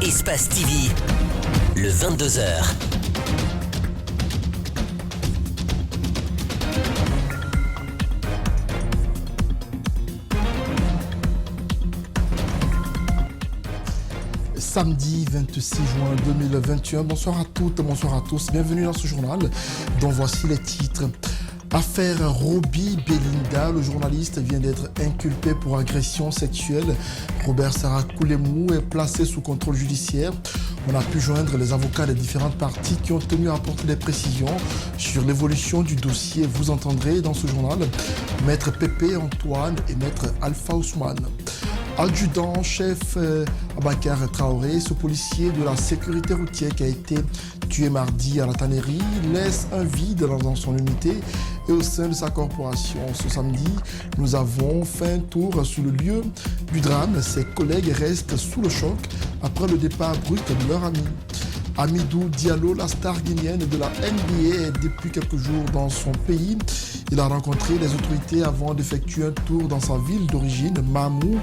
Espace TV, le 22h. Samedi 26 juin 2021. Bonsoir à toutes, bonsoir à tous. Bienvenue dans ce journal dont voici les titres. Affaire Roby Belinda, le journaliste vient d'être inculpé pour agression sexuelle. Robert Sarah Koulemou est placé sous contrôle judiciaire. On a pu joindre les avocats des différentes parties qui ont tenu à apporter des précisions sur l'évolution du dossier. Vous entendrez dans ce journal Maître Pépé Antoine et Maître Alpha Ousmane. Adjudant-chef Abakar Traoré, ce policier de la sécurité routière qui a été tué mardi à la tannerie, laisse un vide dans son unité et au sein de sa corporation. Ce samedi, nous avons fait un tour sur le lieu du drame. Ses collègues restent sous le choc après le départ brut de leur ami. Hamidou Diallo, la star guinéenne de la NBA, est depuis quelques jours dans son pays. Il a rencontré les autorités avant d'effectuer un tour dans sa ville d'origine, Mamou,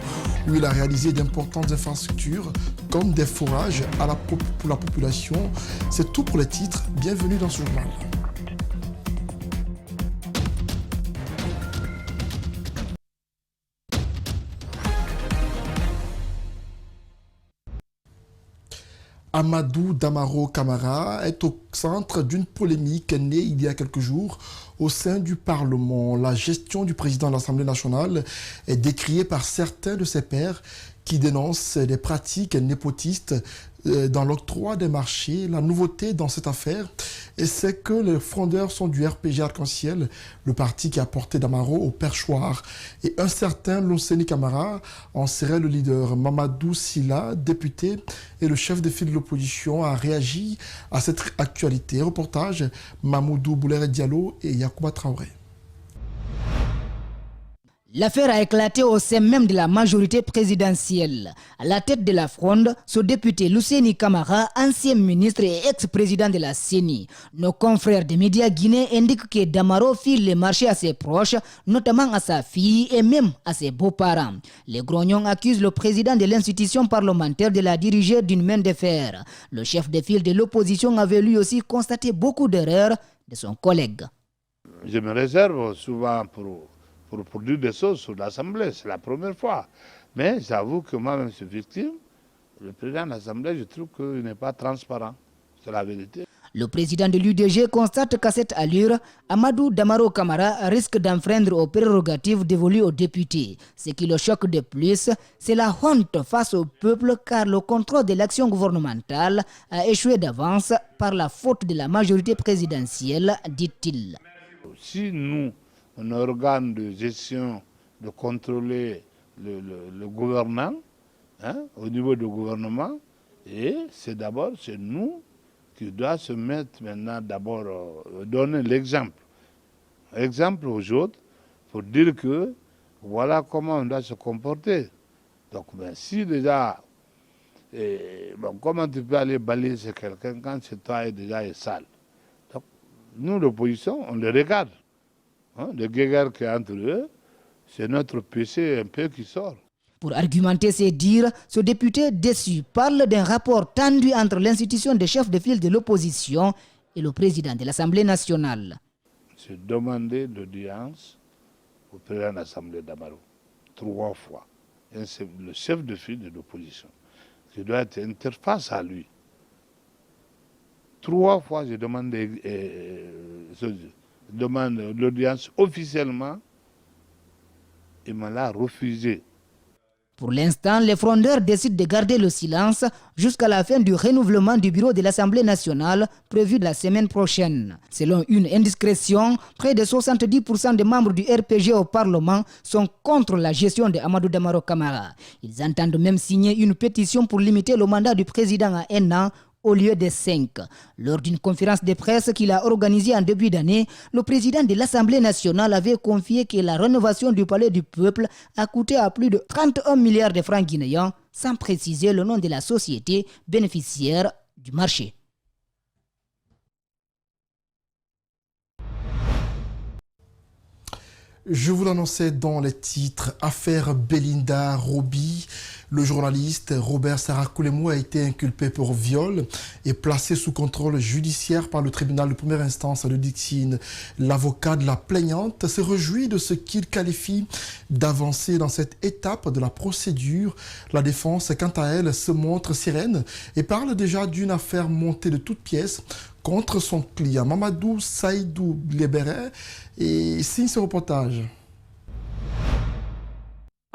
où il a réalisé d'importantes infrastructures comme des forages pour la population. C'est tout pour les titres. Bienvenue dans ce journal. Amadou Damaro Camara est au centre d'une polémique née il y a quelques jours au sein du Parlement. La gestion du président de l'Assemblée nationale est décriée par certains de ses pairs qui dénoncent des pratiques népotistes dans l'octroi des marchés. La nouveauté dans cette affaire, c'est que les frondeurs sont du RPG Arc-en-Ciel, le parti qui a porté Damaro au perchoir. Et un certain Lonseni Camara en serait le leader. Mamadou Silla, député et le chef de file de l'opposition, a réagi à cette actualité. Reportage Mamoudou Boulere Diallo et Yacouba Traoré. L'affaire a éclaté au sein même de la majorité présidentielle. À la tête de la fronde, ce député Luceni Camara, ancien ministre et ex-président de la CENI. Nos confrères des médias guinéens indiquent que Damaro file les marchés à ses proches, notamment à sa fille et même à ses beaux-parents. Les grognons accusent le président de l'institution parlementaire de la diriger d'une main de fer. Le chef de file de l'opposition avait lui aussi constaté beaucoup d'erreurs de son collègue. Je me réserve souvent pour produire des choses sur l'Assemblée, c'est la première fois. Mais j'avoue que moi-même je suis victime. Le président de l'Assemblée, je trouve qu'il n'est pas transparent. C'est la vérité. Le président de l'UDG constate qu'à cette allure, Amadou Damaro Camara risque d'enfreindre aux prérogatives dévolues aux députés. Ce qui le choque de plus, c'est la honte face au peuple car le contrôle de l'action gouvernementale a échoué d'avance par la faute de la majorité présidentielle, dit-il. Si nous, un organe de gestion, de contrôler le gouvernement, au niveau du gouvernement, et c'est nous qui doit se mettre maintenant d'abord, donner l'exemple. Exemple aux autres, pour dire que voilà comment on doit se comporter. Donc si déjà, comment tu peux aller balayer chez quelqu'un quand chez toi déjà est sale? Donc nous, l'opposition, on le regarde. Le guéguerre qui est entre eux, c'est notre péché un peu qui sort. Pour argumenter ses dires, ce député déçu parle d'un rapport tendu entre l'institution des chefs de file de l'opposition et le président de l'Assemblée nationale. J'ai demandé l'audience au président de l'Assemblée Damaro 3 fois. Et c'est le chef de file de l'opposition qui doit être interface à lui. 3 fois, j'ai demandé demande l'audience officiellement, il me l'a refusé. Pour l'instant, les frondeurs décident de garder le silence jusqu'à la fin du renouvellement du bureau de l'Assemblée nationale prévu la semaine prochaine. Selon une indiscrétion, près de 70% des membres du RPG au Parlement sont contre la gestion de Amadou Damaro Camara. Ils entendent même signer une pétition pour limiter le mandat du président à 1 an au lieu des 5. Lors d'une conférence de presse qu'il a organisée en début d'année, le président de l'Assemblée nationale avait confié que la rénovation du palais du peuple a coûté à plus de 31 milliards de francs guinéens, sans préciser le nom de la société bénéficiaire du marché. Je vous l'annonçais dans les titres. Affaire Belinda Roby. Le journaliste Robert Sarakulemou a été inculpé pour viol et placé sous contrôle judiciaire par le tribunal de première instance de Dixine. L'avocat de la plaignante se réjouit de ce qu'il qualifie d'avancée dans cette étape de la procédure. La défense, quant à elle, se montre sereine et parle déjà d'une affaire montée de toutes pièces contre son client. Mamadou Saïdou Lebere et signe ce reportage.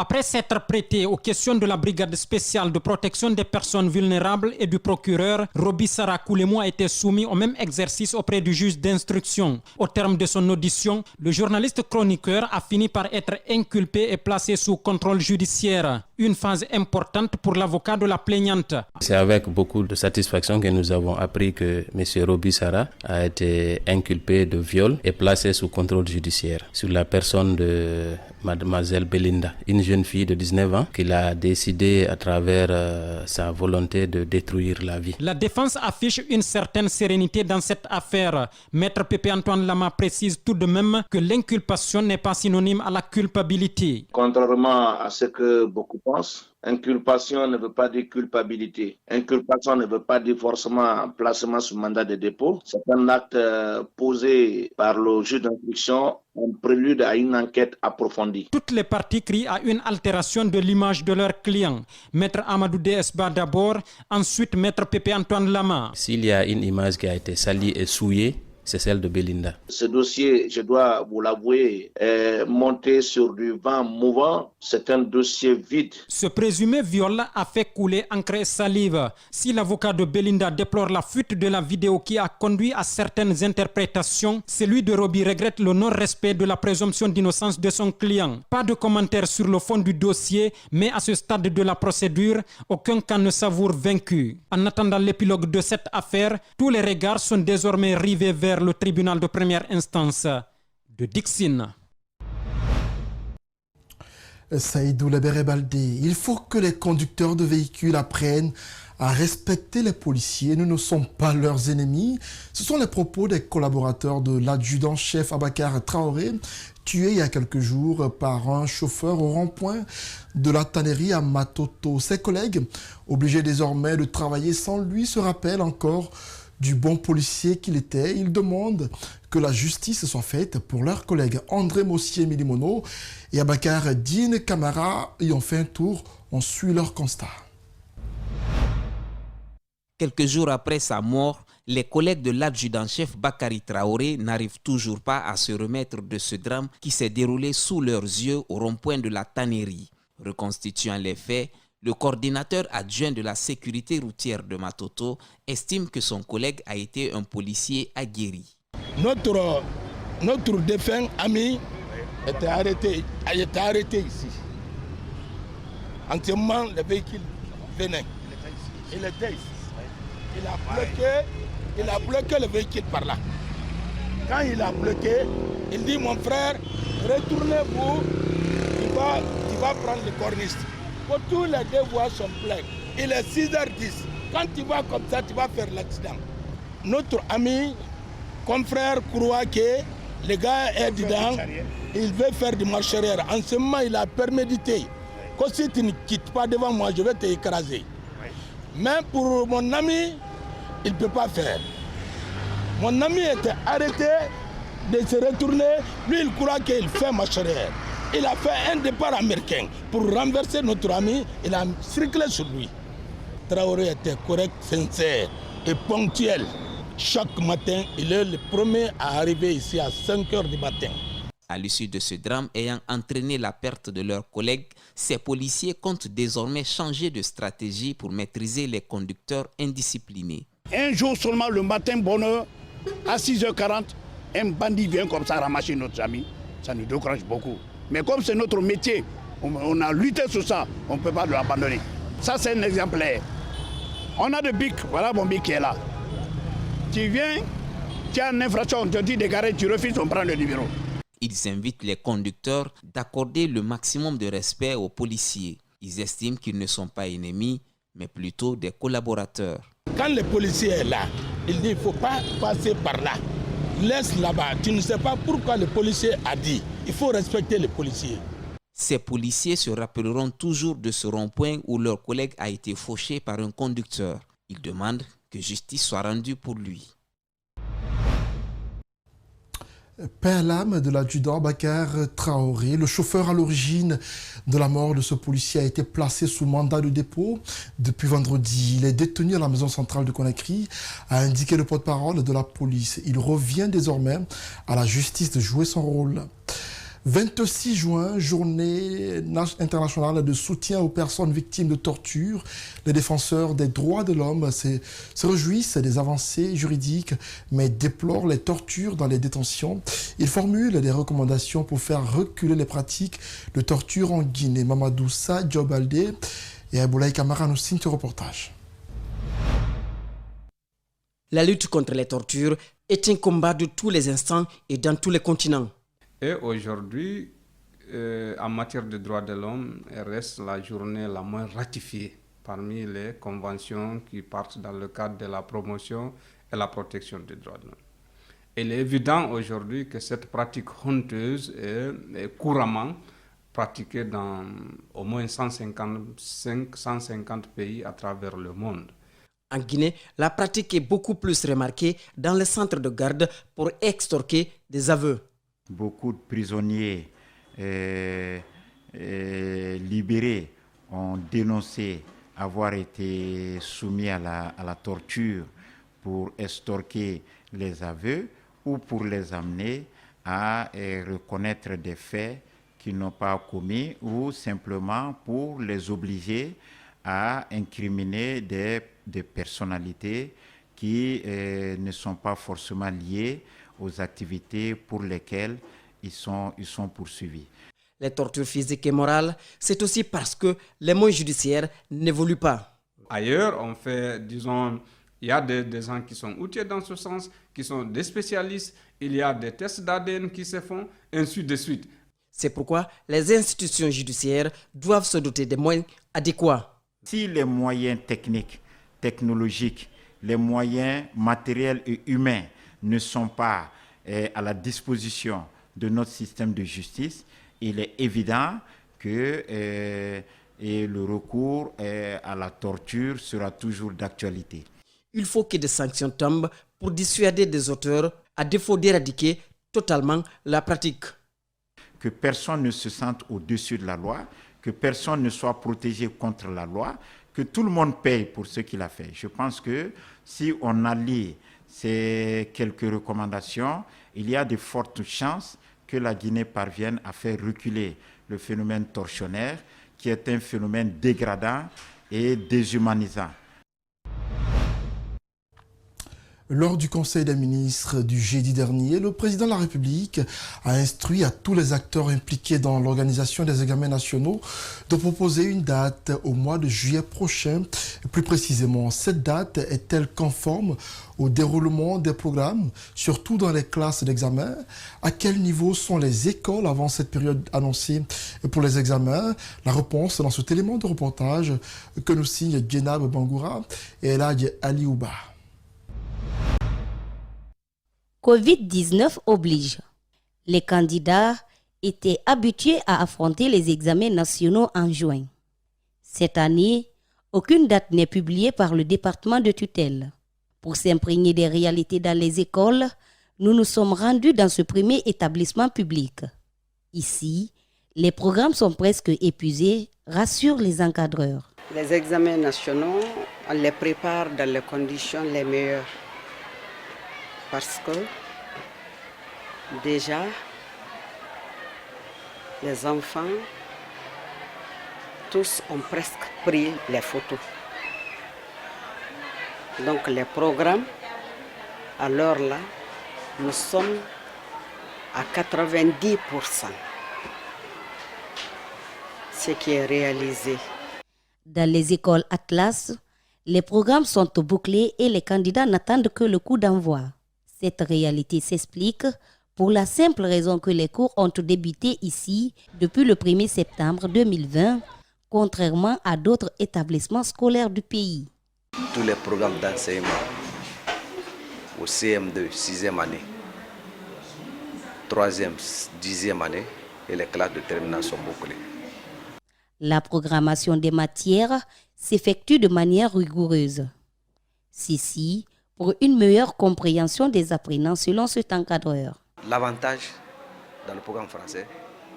Après s'être prêté aux questions de la brigade spéciale de protection des personnes vulnérables et du procureur, Roby Sarakulemou a été soumis au même exercice auprès du juge d'instruction. Au terme de son audition, le journaliste chroniqueur a fini par être inculpé et placé sous contrôle judiciaire. Une phase importante pour l'avocat de la plaignante. C'est avec beaucoup de satisfaction que nous avons appris que M. Roby Sara a été inculpé de viol et placé sous contrôle judiciaire sur la personne de Mademoiselle Belinda, une jeune fille de 19 ans qu'il a décidé à travers sa volonté de détruire la vie. La défense affiche une certaine sérénité dans cette affaire. Maître Pépé Antoine Lama précise tout de même que l'inculpation n'est pas synonyme à la culpabilité. Contrairement à ce que beaucoup pensent, inculpation ne veut pas dire culpabilité. Inculpation ne veut pas dire forcément placement sous mandat de dépôt. C'est un acte posé par le juge d'instruction en prélude à une enquête approfondie. Toutes les parties crient à une altération de l'image de leur client. Maître Amadou DSBA d'abord, ensuite Maître Pépé Antoine Lama. S'il y a une image qui a été salie et souillée, c'est celle de Belinda. Ce dossier, je dois vous l'avouer, est monté sur du vent mouvant. C'est un dossier vide. Ce présumé viol a fait couler encre et salive. Si l'avocat de Belinda déplore la fuite de la vidéo qui a conduit à certaines interprétations, celui de Roby regrette le non-respect de la présomption d'innocence de son client. Pas de commentaire sur le fond du dossier, mais à ce stade de la procédure, aucun camp ne savoure vaincu. En attendant l'épilogue de cette affaire, tous les regards sont désormais rivés vers le tribunal de première instance de Dixine. Saïdou Lebere Baldé, il faut que les conducteurs de véhicules apprennent à respecter les policiers. Nous ne sommes pas leurs ennemis. Ce sont les propos des collaborateurs de l'adjudant-chef Abakar Traoré, tué il y a quelques jours par un chauffeur au rond-point de la tannerie à Matoto. Ses collègues, obligés désormais de travailler sans lui, se rappellent encore du bon policier qu'il était. Ils demandent que la justice soit faite pour leurs collègues André Mossier-Milimono et Abakar Dine Camara y ont fait un tour. On suit leur constat. Quelques jours après sa mort, les collègues de l'adjudant-chef Bakari Traoré n'arrivent toujours pas à se remettre de ce drame qui s'est déroulé sous leurs yeux au rond-point de la tannerie. Reconstituant les faits, le coordinateur adjoint de la sécurité routière de Matoto estime que son collègue a été un policier aguerri. Notre défunt ami était arrêté ici. Entièrement, le véhicule venait. Il était ici. Il a bloqué le véhicule par là. Quand il a bloqué, il dit, mon frère, retournez-vous, tu vas prendre le corniste. Tous les deux voies sont pleines. Il est 6h10. Quand tu vas comme ça, tu vas faire l'accident. Notre ami, confrère, croit que le gars est dedans. Il veut faire du marche arrière. En ce moment, il a prémédité. Que si tu ne quittes pas devant moi, je vais t'écraser. Mais pour mon ami, il ne peut pas faire. Mon ami était arrêté de se retourner. Lui, il croit qu'il fait marche arrière. Il a fait un départ américain pour renverser notre ami. Il a circulé sur lui. Traoré était correct, sincère et ponctuel. Chaque matin, il est le premier à arriver ici à 5h du matin. À l'issue de ce drame ayant entraîné la perte de leurs collègues, ces policiers comptent désormais changer de stratégie pour maîtriser les conducteurs indisciplinés. Un jour seulement, le matin, bonne heure, à 6h40, un bandit vient comme ça ramasser notre ami. Ça nous décourage beaucoup. Mais comme c'est notre métier, on a lutté sur ça, on ne peut pas l'abandonner. Ça, c'est un exemplaire. On a des bics, voilà mon bic qui est là. Tu viens, tu as une infraction, on te dit de garer, tu refuses, on prend le numéro. Ils invitent les conducteurs d'accorder le maximum de respect aux policiers. Ils estiment qu'ils ne sont pas ennemis, mais plutôt des collaborateurs. Quand le policier est là, il dit qu'il ne faut pas passer par là. laisse là-bas. Tu ne sais pas pourquoi le policier a dit. Il faut respecter les policiers. Ces policiers se rappelleront toujours de ce rond-point où leur collègue a été fauché par un conducteur. Ils demandent que justice soit rendue pour lui. Père l'âme de l'adjudant Bakar Traoré, le chauffeur à l'origine de la mort de ce policier a été placé sous mandat de dépôt depuis vendredi. Il est détenu à la maison centrale de Conakry, a indiqué le porte-parole de la police. Il revient désormais à la justice de jouer son rôle. 26 juin, journée internationale de soutien aux personnes victimes de torture. Les défenseurs des droits de l'homme se réjouissent des avancées juridiques, mais déplorent les tortures dans les détentions. Ils formulent des recommandations pour faire reculer les pratiques de torture en Guinée. Mamadou Sa, Diop Baldé et Aboulaye Kamara nous signent ce reportage. La lutte contre les tortures est un combat de tous les instants et dans tous les continents. Et aujourd'hui, en matière de droits de l'homme, elle reste la journée la moins ratifiée parmi les conventions qui partent dans le cadre de la promotion et la protection des droits de l'homme. Il est évident aujourd'hui que cette pratique honteuse est couramment pratiquée dans au moins 150 pays à travers le monde. En Guinée, la pratique est beaucoup plus remarquée dans les centres de garde pour extorquer des aveux. Beaucoup de prisonniers libérés ont dénoncé avoir été soumis à la torture pour extorquer les aveux ou pour les amener à reconnaître des faits qu'ils n'ont pas commis ou simplement pour les obliger à incriminer des personnalités qui ne sont pas forcément liées aux activités pour lesquelles ils sont poursuivis. Les tortures physiques et morales, c'est aussi parce que les moyens judiciaires n'évoluent pas. Ailleurs, on fait, disons, il y a des gens qui sont outillés dans ce sens, qui sont des spécialistes, il y a des tests d'ADN qui se font, ainsi de suite. C'est pourquoi les institutions judiciaires doivent se doter des moyens adéquats. Si les moyens techniques, technologiques, les moyens matériels et humains ne sont pas à la disposition de notre système de justice, il est évident que le recours à la torture sera toujours d'actualité. Il faut que des sanctions tombent pour dissuader des auteurs, à défaut d'éradiquer totalement la pratique. Que personne ne se sente au-dessus de la loi, que personne ne soit protégé contre la loi, que tout le monde paye pour ce qu'il a fait. Je pense que si on allie ces quelques recommandations, il y a de fortes chances que la Guinée parvienne à faire reculer le phénomène tortionnaire, qui est un phénomène dégradant et déshumanisant. Lors du Conseil des ministres du jeudi dernier, le président de la République a instruit à tous les acteurs impliqués dans l'organisation des examens nationaux de proposer une date au mois de juillet prochain. Plus précisément, cette date est-elle conforme au déroulement des programmes, surtout dans les classes d'examen? À quel niveau sont les écoles avant cette période annoncée pour les examens? La réponse dans cet élément de reportage que nous signe Djenab Bangoura et Eladj Aliouba. Covid-19 oblige. Les candidats étaient habitués à affronter les examens nationaux en juin. Cette année, aucune date n'est publiée par le département de tutelle. Pour s'imprégner des réalités dans les écoles, nous nous sommes rendus dans ce premier établissement public. Ici, les programmes sont presque épuisés, rassurent les encadreurs. Les examens nationaux, on les prépare dans les conditions les meilleures. Parce que déjà, les enfants, tous ont presque pris les photos. Donc les programmes, à l'heure là, nous sommes à 90%. Ce qui est réalisé. Dans les écoles Atlas, les programmes sont bouclés et les candidats n'attendent que le coup d'envoi. Cette réalité s'explique pour la simple raison que les cours ont débuté ici depuis le 1er septembre 2020, contrairement à d'autres établissements scolaires du pays. Tous les programmes d'enseignement au CM2, 6e année, 3e, 10e année et les classes de terminale sont bouclées. La programmation des matières s'effectue de manière rigoureuse. Ceci pour une meilleure compréhension des apprenants selon cet encadreur. L'avantage dans le programme français,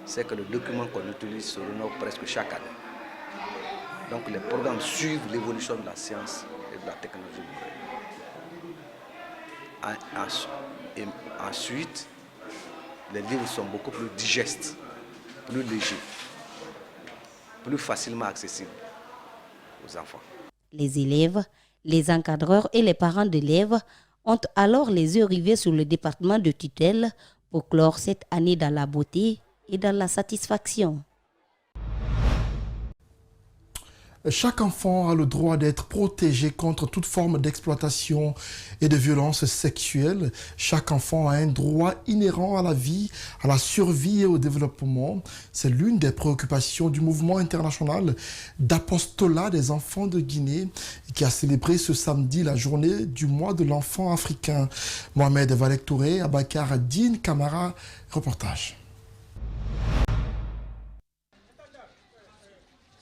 c'est que le document qu'on utilise se rénove presque chaque année. Donc les programmes suivent l'évolution de la science et de la technologie. Et ensuite, les livres sont beaucoup plus digestes, plus légers, plus facilement accessibles aux enfants. Les élèves, les encadreurs et les parents d'élèves ont alors les yeux rivés sur le département de tutelle pour clore cette année dans la beauté et dans la satisfaction. Chaque enfant a le droit d'être protégé contre toute forme d'exploitation et de violence sexuelle. Chaque enfant a un droit inhérent à la vie, à la survie et au développement. C'est l'une des préoccupations du mouvement international d'apostolat des enfants de Guinée qui a célébré ce samedi la journée du mois de l'enfant africain. Mohamed Valek Touré, Abakar Din Kamara, reportage.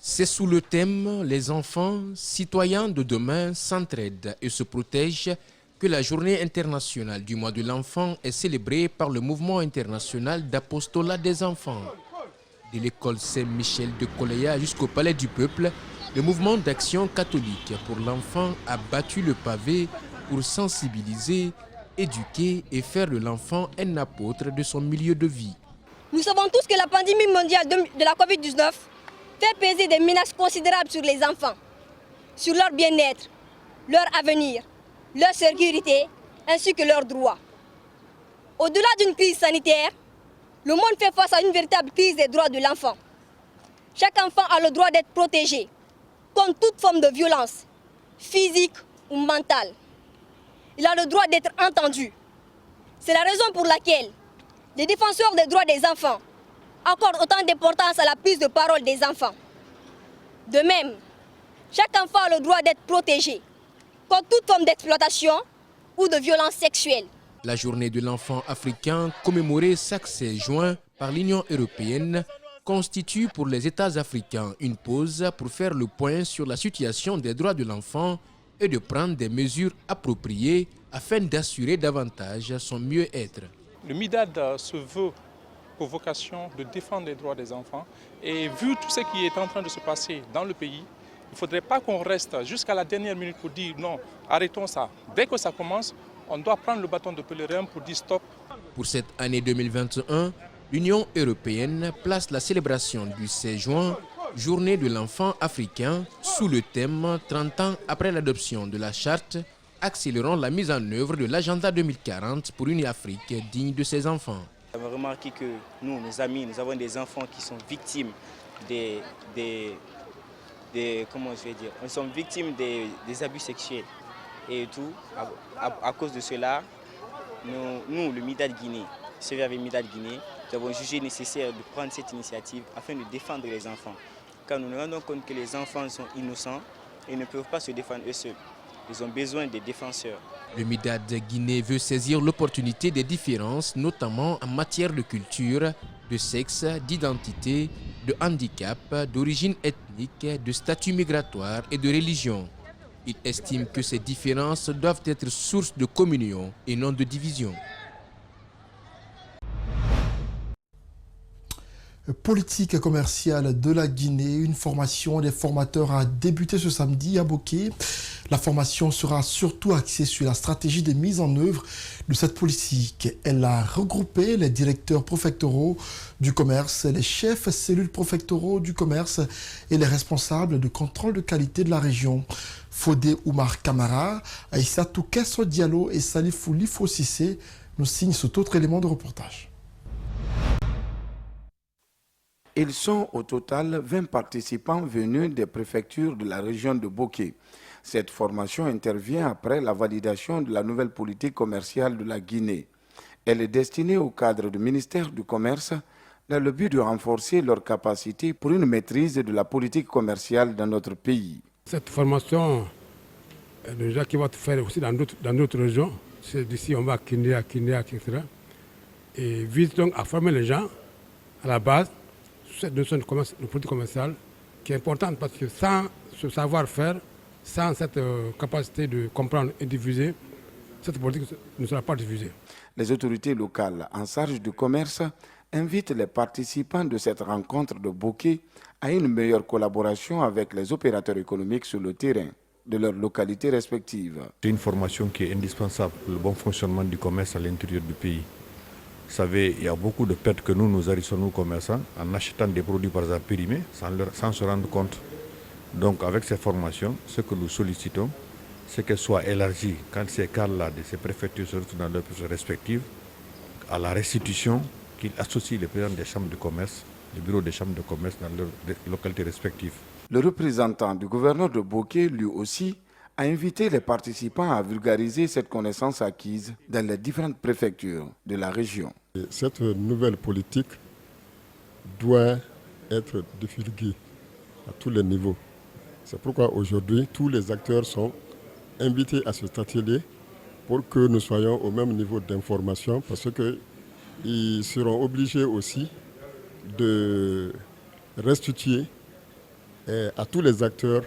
C'est sous le thème « Les enfants, citoyens de demain, s'entraident et se protègent » que la journée internationale du mois de l'enfant est célébrée par le mouvement international d'apostolat des enfants. De l'école Saint-Michel de Koleya jusqu'au Palais du Peuple, le mouvement d'action catholique pour l'enfant a battu le pavé pour sensibiliser, éduquer et faire de l'enfant un apôtre de son milieu de vie. Nous savons tous que la pandémie mondiale de la Covid-19 fait peser des menaces considérables sur les enfants, sur leur bien-être, leur avenir, leur sécurité, ainsi que leurs droits. Au-delà d'une crise sanitaire, le monde fait face à une véritable crise des droits de l'enfant. Chaque enfant a le droit d'être protégé contre toute forme de violence, physique ou mentale. Il a le droit d'être entendu. C'est la raison pour laquelle les défenseurs des droits des enfants accordent autant d'importance à la prise de parole des enfants. De même, chaque enfant a le droit d'être protégé contre toute forme d'exploitation ou de violence sexuelle. La journée de l'enfant africain, commémorée chaque 16 juin par l'Union européenne, constitue pour les États africains une pause pour faire le point sur la situation des droits de l'enfant et de prendre des mesures appropriées afin d'assurer davantage son mieux-être. Le MIDAD se veut pour vocation de défendre les droits des enfants. Et vu tout ce qui est en train de se passer dans le pays, il ne faudrait pas qu'on reste jusqu'à la dernière minute pour dire non, arrêtons ça. Dès que ça commence, on doit prendre le bâton de pèlerin pour dire stop. Pour cette année 2021, l'Union européenne place la célébration du 16 juin, journée de l'enfant africain, sous le thème 30 ans après l'adoption de la charte, accélérant la mise en œuvre de l'agenda 2040 pour une Afrique digne de ses enfants. J'avais remarqué que nous, nos amis, nous avons des enfants qui sont victimes comment je vais dire, nous sommes victimes des abus sexuels et tout. À cause de cela, nous, le MIDAD Guinée, servi avec MIDAD Guinée, nous avons jugé nécessaire de prendre cette initiative afin de défendre les enfants. Car nous nous rendons compte que les enfants sont innocents et ne peuvent pas se défendre eux seuls. Ils ont besoin des défenseurs. Le MIDAD Guinée veut saisir l'opportunité des différences, notamment en matière de culture, de sexe, d'identité, de handicap, d'origine ethnique, de statut migratoire et de religion. Il estime que ces différences doivent être source de communion et non de division. Politique commerciale de la Guinée, une formation des formateurs a débuté ce samedi à Boké. La formation sera surtout axée sur la stratégie de mise en œuvre de cette politique. Elle a regroupé les directeurs préfectoraux du commerce, les chefs cellules préfectoraux du commerce et les responsables de contrôle de qualité de la région. Fodé Oumar Kamara, Aïssatou Kesso Diallo et Salifou Lifo Sissé nous signent cet autre élément de reportage. Ils sont au total 20 participants venus des préfectures de la région de Boké. Cette formation intervient après la validation de la nouvelle politique commerciale de la Guinée. Elle est destinée au cadre du ministère du Commerce dans le but de renforcer leurs capacités pour une maîtrise de la politique commerciale dans notre pays. Cette formation, déjà qui va se faire aussi dans d'autres régions, c'est d'ici on va à Kinéa, etc. et vise donc à former les gens à la base sur cette notion de politique commerciale qui est importante parce que sans ce savoir-faire, sans cette capacité de comprendre et diffuser, cette politique ne sera pas diffusée. Les autorités locales en charge du commerce invitent les participants de cette rencontre de Boké à une meilleure collaboration avec les opérateurs économiques sur le terrain de leurs localités respectives. C'est une formation qui est indispensable pour le bon fonctionnement du commerce à l'intérieur du pays. Vous savez, il y a beaucoup de pertes que nous arrivons, nous commerçants, en achetant des produits par exemple périmés, sans se rendre compte. Donc avec ces formations, ce que nous sollicitons, c'est qu'elles soient élargies quand ces cas-là de ces préfectures se retrouvent dans leurs préfectures respectives, à la restitution, qu'ils associent les présidents des chambres de commerce, les bureaux des chambres de commerce dans leurs localités respectives. Le représentant du gouverneur de Boké, lui aussi, a invité les participants à vulgariser cette connaissance acquise dans les différentes préfectures de la région. Cette nouvelle politique doit être divulguée à tous les niveaux. C'est pourquoi aujourd'hui, tous les acteurs sont invités à cet atelier pour que nous soyons au même niveau d'information parce qu'ils seront obligés aussi de restituer à tous les acteurs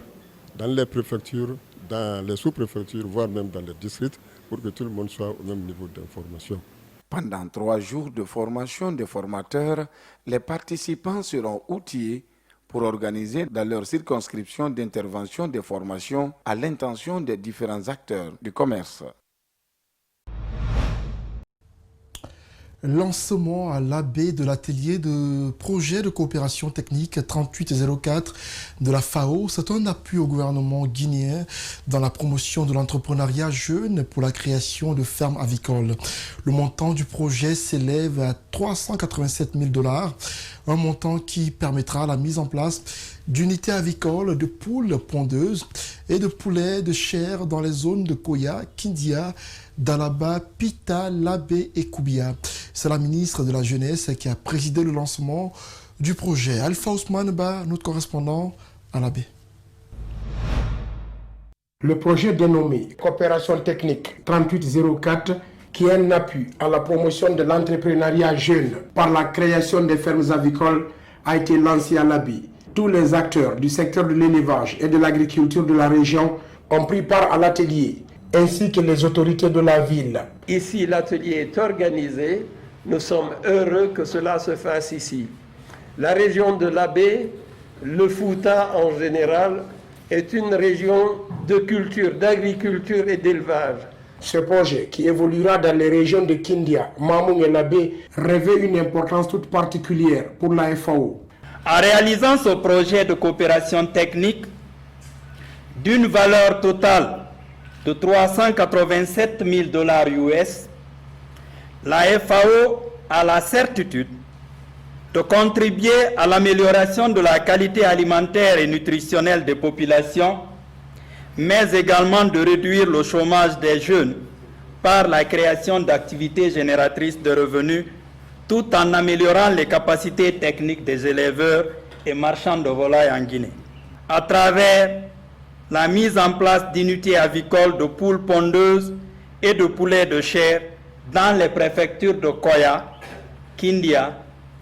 dans les préfectures, dans les sous-préfectures, voire même dans les districts, pour que tout le monde soit au même niveau d'information. Pendant 3 jours de formation des formateurs, les participants seront outillés pour organiser dans leur circonscription d'intervention des formations à l'intention des différents acteurs du commerce. Lancement à l'AB de l'atelier de projet de coopération technique 3804 de la FAO. C'est un appui au gouvernement guinéen dans la promotion de l'entrepreneuriat jeune pour la création de fermes avicoles. Le montant du projet s'élève à 387 000 $, un montant qui permettra la mise en place d'unités avicoles de poules pondeuses et de poulets de chair dans les zones de Koya, Kindia, Dalaba, Pita, Labé et Koubia. C'est la ministre de la Jeunesse qui a présidé le lancement du projet. Alpha Ousmane Ba, notre correspondant à Labé. Le projet dénommé Coopération technique 3804, qui est un appui à la promotion de l'entrepreneuriat jeune par la création des fermes avicoles, a été lancé à Labé. Tous les acteurs du secteur de l'élevage et de l'agriculture de la région ont pris part à l'atelier, ainsi que les autorités de la ville. Ici, l'atelier est organisé. Nous sommes heureux que cela se fasse ici. La région de l'Abé, le Fouta en général, est une région de culture, d'agriculture et d'élevage. Ce projet, qui évoluera dans les régions de Kindia, Mamoung et l'Abé, revêt une importance toute particulière pour la FAO. En réalisant ce projet de coopération technique d'une valeur totale de 387 000 $ US, la FAO a la certitude de contribuer à l'amélioration de la qualité alimentaire et nutritionnelle des populations, mais également de réduire le chômage des jeunes par la création d'activités génératrices de revenus, tout en améliorant les capacités techniques des éleveurs et marchands de volailles en Guinée. À travers la mise en place d'unités avicoles de poules pondeuses et de poulets de chair dans les préfectures de Koya, Kindia,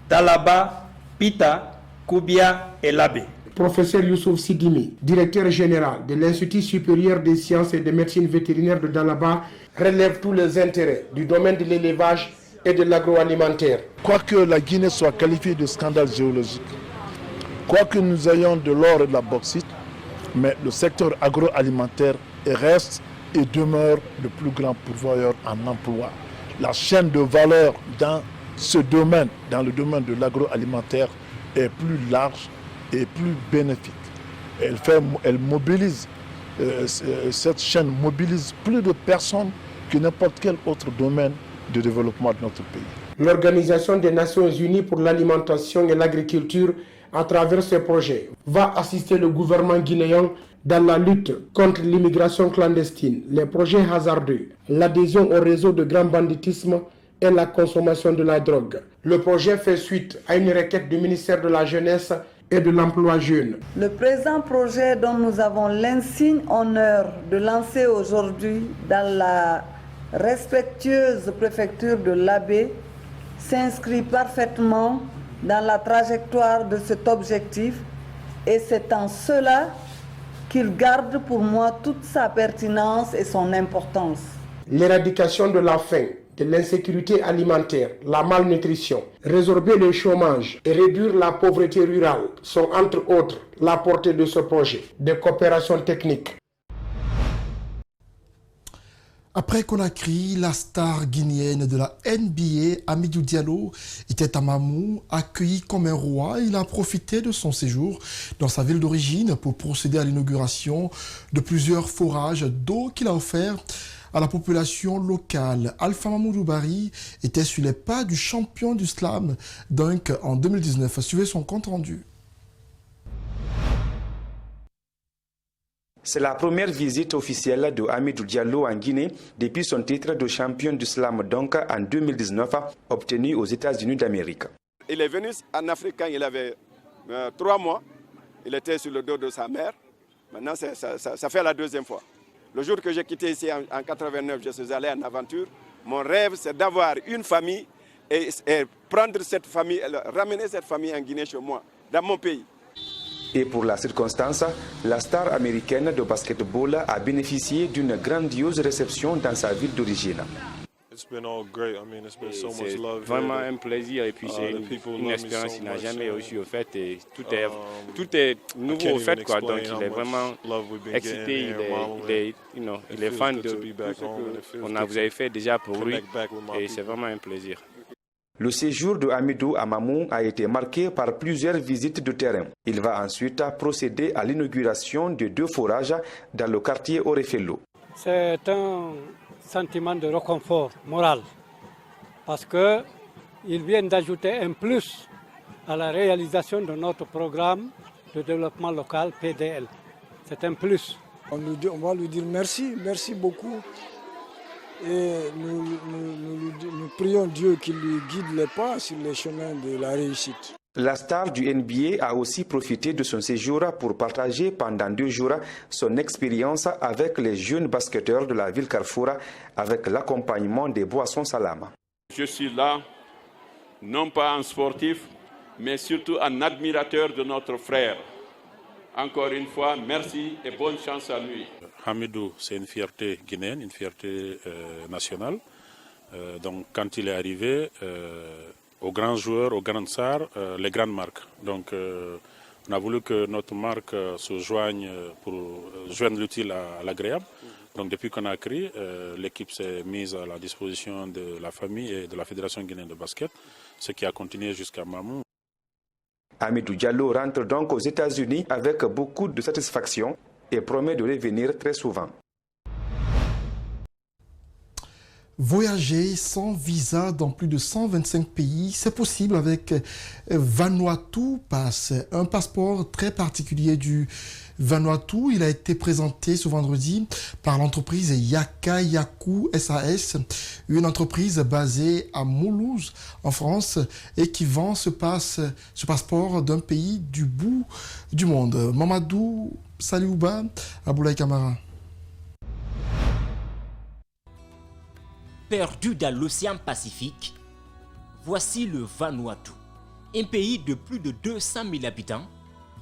Dalaba, Pita, Koubia et Labé. Professeur Youssouf Sidimi, directeur général de l'Institut supérieur des sciences et de médecine vétérinaire de Dalaba, relève tous les intérêts du domaine de l'élevage et de l'agroalimentaire. Quoique la Guinée soit qualifiée de scandale géologique, quoique nous ayons de l'or et de la bauxite, mais le secteur agroalimentaire reste et demeure le plus grand pourvoyeur en emploi. La chaîne de valeur dans ce domaine, dans le domaine de l'agroalimentaire, est plus large et plus bénéfique. Elle mobilise, cette chaîne mobilise plus de personnes que n'importe quel autre domaine de développement de notre pays. L'Organisation des Nations Unies pour l'alimentation et l'agriculture, à travers ce projet, va assister le gouvernement guinéen dans la lutte contre l'immigration clandestine, les projets hasardeux, l'adhésion au réseau de grand banditisme et la consommation de la drogue. Le projet fait suite à une requête du ministère de la Jeunesse et de l'Emploi jeune. Le présent projet dont nous avons l'insigne honneur de lancer aujourd'hui dans la respectueuse préfecture de l'Abé s'inscrit parfaitement dans la trajectoire de cet objectif et c'est en cela qu'il garde pour moi toute sa pertinence et son importance. L'éradication de la faim, de l'insécurité alimentaire, la malnutrition, résorber le chômage et réduire la pauvreté rurale sont entre autres la portée de ce projet de coopération technique. Après Conakry, la star guinéenne de la NBA, Hamidou Diallo, était à Mamou, accueilli comme un roi. Il a profité de son séjour dans sa ville d'origine pour procéder à l'inauguration de plusieurs forages d'eau qu'il a offerts à la population locale. Alpha Mamoudou Bari était sur les pas du champion du slam dunk en 2019. Suivez son compte rendu. C'est la première visite officielle de Hamidou Diallo en Guinée depuis son titre de champion du slam dunk en 2019 obtenu aux États-Unis d'Amérique. Il est venu en Afrique quand il avait 3 mois. Il était sur le dos de sa mère. Maintenant, ça fait la deuxième fois. Le jour que j'ai quitté ici en 89, je suis allé en aventure. Mon rêve, c'est d'avoir une famille et prendre cette famille, ramener cette famille en Guinée chez moi, dans mon pays. Et pour la circonstance, la star américaine de basketball a bénéficié d'une grandiose réception dans sa ville d'origine. C'est vraiment un plaisir et puis c'est une expérience qu'il n'a jamais reçue au fait et tout est nouveau au fait quoi. Donc il est vraiment excité, il est fan de tout ce que vous avez fait déjà pour lui et c'est vraiment un plaisir. Le séjour de Hamidou à Mamou a été marqué par plusieurs visites de terrain. Il va ensuite procéder à l'inauguration de 2 forages dans le quartier Orefello. C'est un sentiment de réconfort moral parce qu'ils viennent d'ajouter un plus à la réalisation de notre programme de développement local PDL. C'est un plus. On va lui dire merci beaucoup. Et nous prions Dieu qu'il lui guide les pas sur les chemins de la réussite. La star du NBA a aussi profité de son séjour pour partager pendant 2 jours son expérience avec les jeunes basketteurs de la ville Carrefour avec l'accompagnement des boissons Salam. Je suis là, non pas en sportif, mais surtout en admirateur de notre frère. Encore une fois, merci et bonne chance à lui. Hamidou, c'est une fierté guinéenne, une fierté nationale. Donc quand il est arrivé, aux grands joueurs, aux grandes stars, les grandes marques. Donc on a voulu que notre marque se joigne pour joindre l'utile à l'agréable. Donc depuis Conakry, l'équipe s'est mise à la disposition de la famille et de la Fédération guinéenne de basket, ce qui a continué jusqu'à Mamou. Hamidou Diallo rentre donc aux États-Unis avec beaucoup de satisfaction et promet de revenir très souvent. Voyager sans visa dans plus de 125 pays, c'est possible avec Vanuatu Pass, un passeport très particulier du Vanuatu. Il a été présenté ce vendredi par l'entreprise Yaka Yaku SAS, une entreprise basée à Mulhouse, en France, et qui vend ce passeport d'un pays du bout du monde. Mamadou Saliouba, Aboulaye Kamara. Perdu dans l'océan Pacifique, voici le Vanuatu, un pays de plus de 200 000 habitants,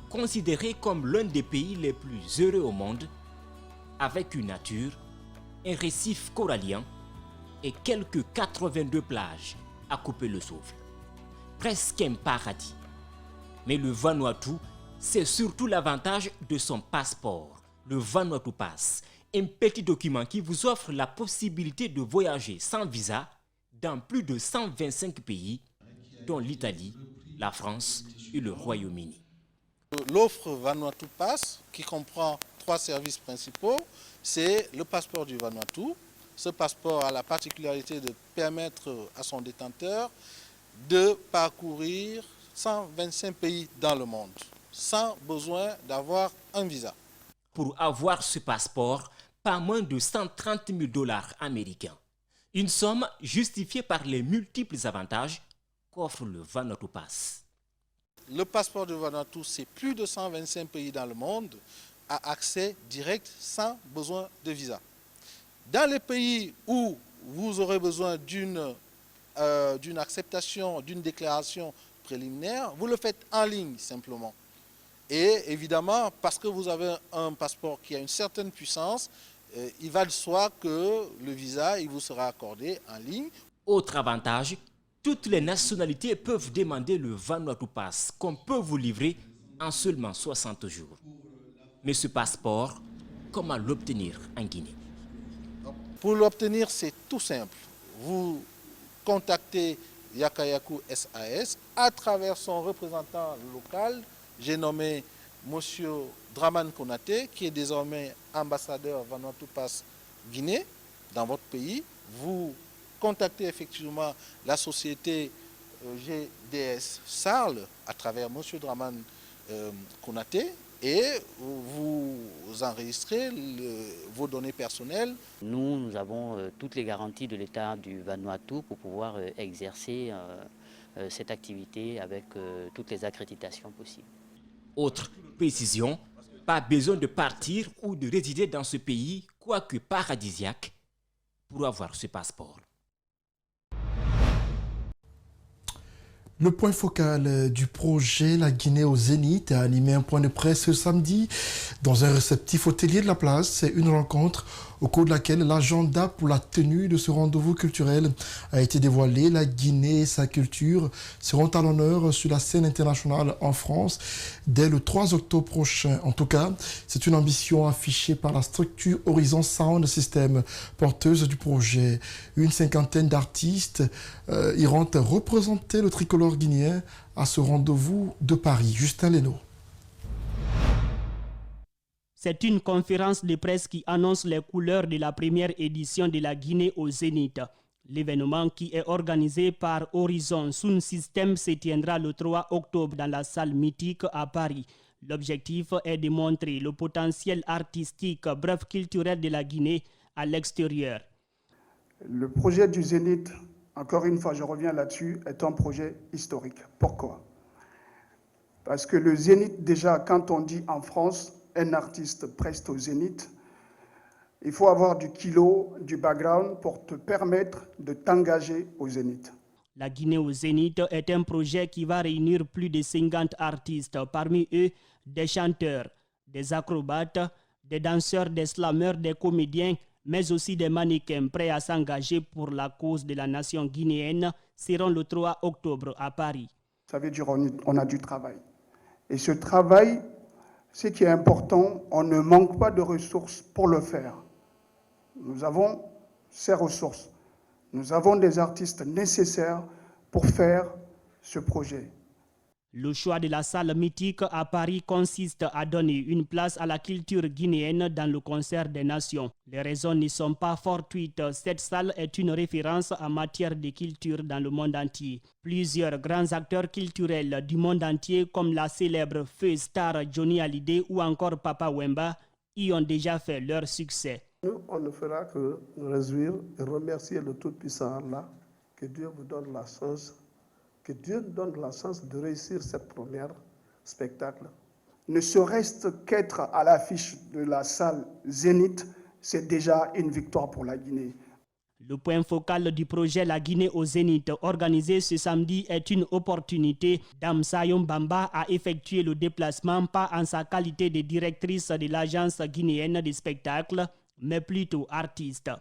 considéré comme l'un des pays les plus heureux au monde, avec une nature, un récif corallien et quelques 82 plages à couper le souffle. Presque un paradis. Mais le Vanuatu, c'est surtout l'avantage de son passeport, le Vanuatu Pass, un petit document qui vous offre la possibilité de voyager sans visa dans plus de 125 pays, dont l'Italie, la France et le Royaume-Uni. L'offre Vanuatu Pass, qui comprend 3 services principaux, c'est le passeport du Vanuatu. Ce passeport a la particularité de permettre à son détenteur de parcourir 125 pays dans le monde, sans besoin d'avoir un visa. Pour avoir ce passeport, pas moins de 130 000 $ américains. Une somme justifiée par les multiples avantages qu'offre le Vanuatu Pass. Le passeport de Vanuatu, c'est plus de 125 pays dans le monde, à accès direct sans besoin de visa. Dans les pays où vous aurez besoin d'une d'une acceptation, d'une déclaration préliminaire, vous le faites en ligne simplement. Et évidemment, parce que vous avez un passeport qui a une certaine puissance, il va de soi que le visa il vous sera accordé en ligne. Autre avantage, toutes les nationalités peuvent demander le Vanuatu Pass qu'on peut vous livrer en seulement 60 jours. Mais ce passeport, comment l'obtenir en Guinée? Pour l'obtenir, c'est tout simple. Vous contactez Yakayaku SAS à travers son représentant local. J'ai nommé M. Draman Konaté, qui est désormais ambassadeur Vanuatu Pass Guinée dans votre pays. Vous contactez effectivement la société GDS Sarl à travers M. Draman Konaté et vous enregistrez vos données personnelles. Nous avons toutes les garanties de l'État du Vanuatu pour pouvoir exercer cette activité avec toutes les accréditations possibles. Autre précision, pas besoin de partir ou de résider dans ce pays, quoique paradisiaque, pour avoir ce passeport. Le point focal du projet La Guinée au Zénith a animé un point de presse ce samedi dans un réceptif hôtelier de la place. C'est une rencontre au cours de laquelle l'agenda pour la tenue de ce rendez-vous culturel a été dévoilé. La Guinée et sa culture seront à l'honneur sur la scène internationale en France dès le 3 octobre prochain. En tout cas, c'est une ambition affichée par la structure Horizon Sound System, porteuse du projet. Une cinquantaine d'artistes iront représenter le tricolore guinéen à ce rendez-vous de Paris. Justin Leno. C'est une conférence de presse qui annonce les couleurs de la première édition de la Guinée au Zénith. L'événement, qui est organisé par Horizon Sound System, se tiendra le 3 octobre dans la salle mythique à Paris. L'objectif est de montrer le potentiel artistique, bref culturel de la Guinée à l'extérieur. Le projet du Zénith, encore une fois je reviens là-dessus, est un projet historique. Pourquoi? Parce que le Zénith, déjà quand on dit en France, un artiste preste au Zénith, il faut avoir du kilo, du background pour te permettre de t'engager au Zénith. La Guinée au Zénith est un projet qui va réunir plus de 50 artistes, parmi eux des chanteurs, des acrobates, des danseurs, des slameurs, des comédiens, mais aussi des mannequins prêts à s'engager pour la cause de la nation guinéenne, seront le 3 octobre à Paris. Ça veut dire qu'on a du travail. Et ce travail, ce qui est important, on ne manque pas de ressources pour le faire. Nous avons ces ressources. Nous avons des artistes nécessaires pour faire ce projet. Le choix de la salle mythique à Paris consiste à donner une place à la culture guinéenne dans le concert des nations. Les raisons ne sont pas fortuites. Cette salle est une référence en matière de culture dans le monde entier. Plusieurs grands acteurs culturels du monde entier, comme la célèbre feu star Johnny Hallyday ou encore Papa Wemba, y ont déjà fait leur succès. Nous, on ne fera que nous réjouir et remercier le Tout-Puissant Allah, que Dieu vous donne la chance. Que Dieu donne la chance de réussir cette première spectacle. Ne serait-ce qu'être à l'affiche de la salle Zénith, c'est déjà une victoire pour la Guinée. Le point focal du projet La Guinée au Zénith, organisé ce samedi, est une opportunité. Dame Sayon Bamba a effectué le déplacement, pas en sa qualité de directrice de l'agence guinéenne des spectacles, mais plutôt artiste.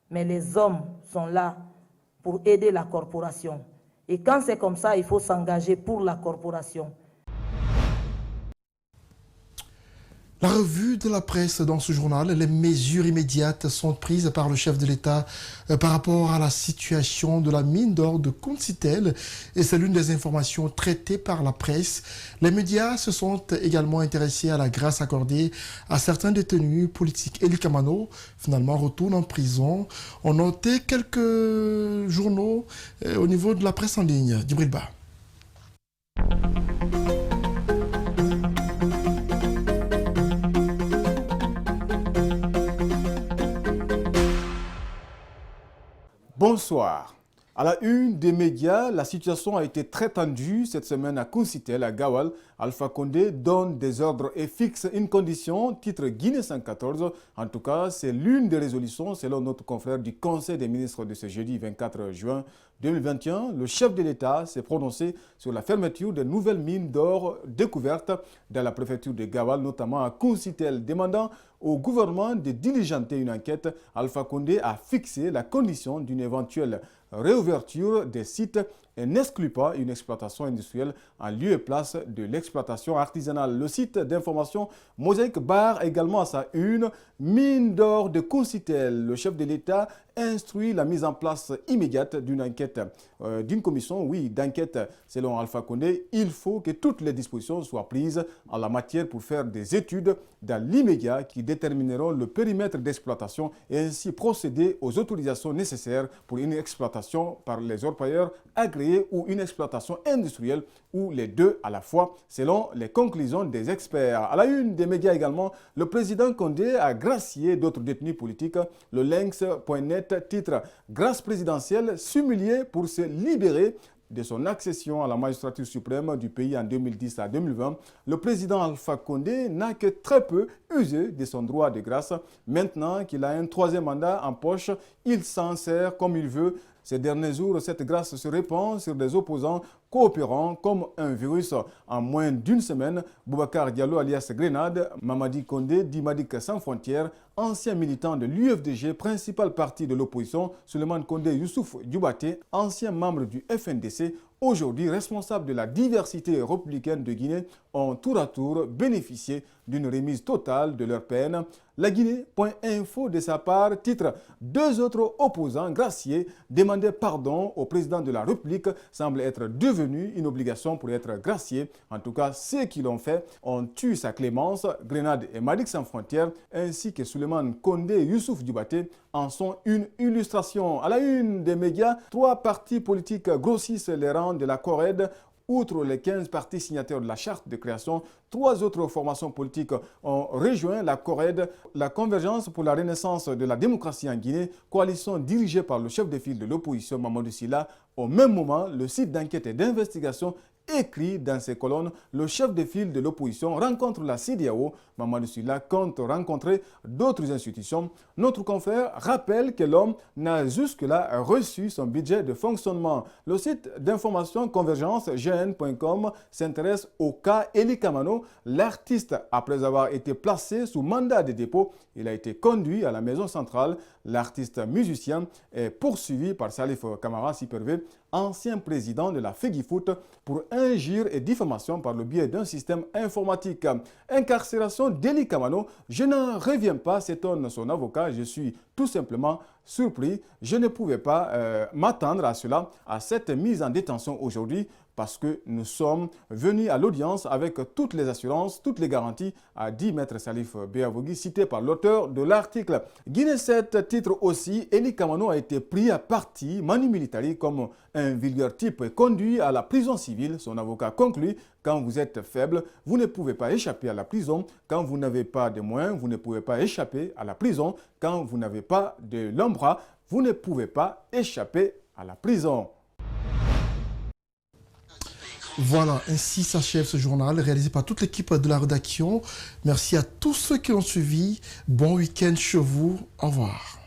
Mais les hommes sont là pour aider la corporation. Et quand c'est comme ça, il faut s'engager pour la corporation. La revue de la presse dans ce journal, les mesures immédiates sont prises par le chef de l'État par rapport à la situation de la mine d'or de Kounsitel, et c'est l'une des informations traitées par la presse. Les médias se sont également intéressés à la grâce accordée à certains détenus politiques. Eli Kamano, finalement, retourne en prison. On notait quelques journaux au niveau de la presse en ligne. Djibril Ba. Bonsoir. À la une des médias, la situation a été très tendue cette semaine à Kounsitel, à Gawal, Alpha Condé donne des ordres et fixe une condition, titre Guinée 114. En tout cas, c'est l'une des résolutions, selon notre confrère du Conseil des ministres de ce jeudi 24 juin 2021. Le chef de l'État s'est prononcé sur la fermeture de nouvelles mines d'or découvertes dans la préfecture de Gawal, notamment à Kouncitel, demandant au gouvernement de diligenter une enquête. Alpha Condé a fixé la condition d'une éventuelle réouverture des sites et n'exclut pas une exploitation industrielle en lieu et place de l'exploitation artisanale. Le site d'information Mosaïque barre également à sa une mine d'or de Kouncitel. Le chef de l'État instruit la mise en place immédiate d'une enquête, d'une commission, d'enquête. Selon Alpha Condé, il faut que toutes les dispositions soient prises en la matière pour faire des études dans l'immédiat qui détermineront le périmètre d'exploitation et ainsi procéder aux autorisations nécessaires pour une exploitation par les orpailleurs agréés ou une exploitation industrielle ou les deux à la fois, selon les conclusions des experts. À la une des médias également, le président Condé a gracié d'autres détenus politiques. Le Lynx.net titre « Grâce présidentielle, s'humilier pour se libérer ». De son accession à la magistrature suprême du pays en 2010 à 2020, le président Alpha Condé n'a que très peu usé de son droit de grâce. Maintenant qu'il a un troisième mandat en poche, il s'en sert comme il veut. Ces derniers jours, cette grâce se répand sur des opposants coopérant comme un virus. En moins d'une semaine, Boubacar Diallo alias Grenade, Mamadi Condé, Dimadik Sans Frontières, ancien militant de l'UFDG, principal parti de l'opposition, Souleymane Condé Youssouf Dioubate, ancien membre du FNDC, aujourd'hui responsable de la diversité républicaine de Guinée, ont tour à tour bénéficié d'une remise totale de leur peine. La Guinée.info de sa part titre « Deux autres opposants graciés demandaient pardon au président de la République semble être devenu une obligation pour être gracié. En tout cas, ceux qui l'ont fait ont eu sa clémence. Grenade et Madik Sans Frontières ainsi que Souleymane Condé et Youssouf Dioubate en sont une illustration. À la une des médias, 3 partis politiques grossissent les rangs de la CORED. Outre les 15 partis signataires de la charte de création, 3 autres formations politiques ont rejoint la CORED, la Convergence pour la Renaissance de la démocratie en Guinée, coalition dirigée par le chef de file de l'opposition Mamadou Sylla. Au même moment, le site d'enquête et d'investigation écrit dans ses colonnes, le chef de file de l'opposition rencontre la CEDEAO. Mamadou Sylla compte rencontrer d'autres institutions. Notre confrère rappelle que l'homme n'a jusque-là reçu son budget de fonctionnement. Le site d'information Convergence gn.com s'intéresse au cas Eli Kamano. L'artiste, après avoir été placé sous mandat de dépôt, il a été conduit à la maison centrale. L'artiste musicien est poursuivi par Salif Kamara Sipervé, ancien président de la FEGIFOOT, pour injure et diffamation par le biais d'un système informatique. Incarcération d'Eli Kamano, je n'en reviens pas, s'étonne son avocat, je suis tout simplement surpris. Je ne pouvais pas m'attendre à cela, à cette mise en détention aujourd'hui, parce que nous sommes venus à l'audience avec toutes les assurances, toutes les garanties, a dit Maître Salif Béavogui, cité par l'auteur de l'article. Guinée 7 titre aussi, Eli Kamano a été pris à partie manu militari comme un vulgaire type conduit à la prison civile. Son avocat conclut, quand vous êtes faible, vous ne pouvez pas échapper à la prison. Quand vous n'avez pas de moyens, vous ne pouvez pas échapper à la prison. Quand vous n'avez pas de l'embras, vous ne pouvez pas échapper à la prison. Voilà, ainsi s'achève ce journal réalisé par toute l'équipe de la rédaction. Merci à tous ceux qui l'ont suivi. Bon week-end chez vous. Au revoir.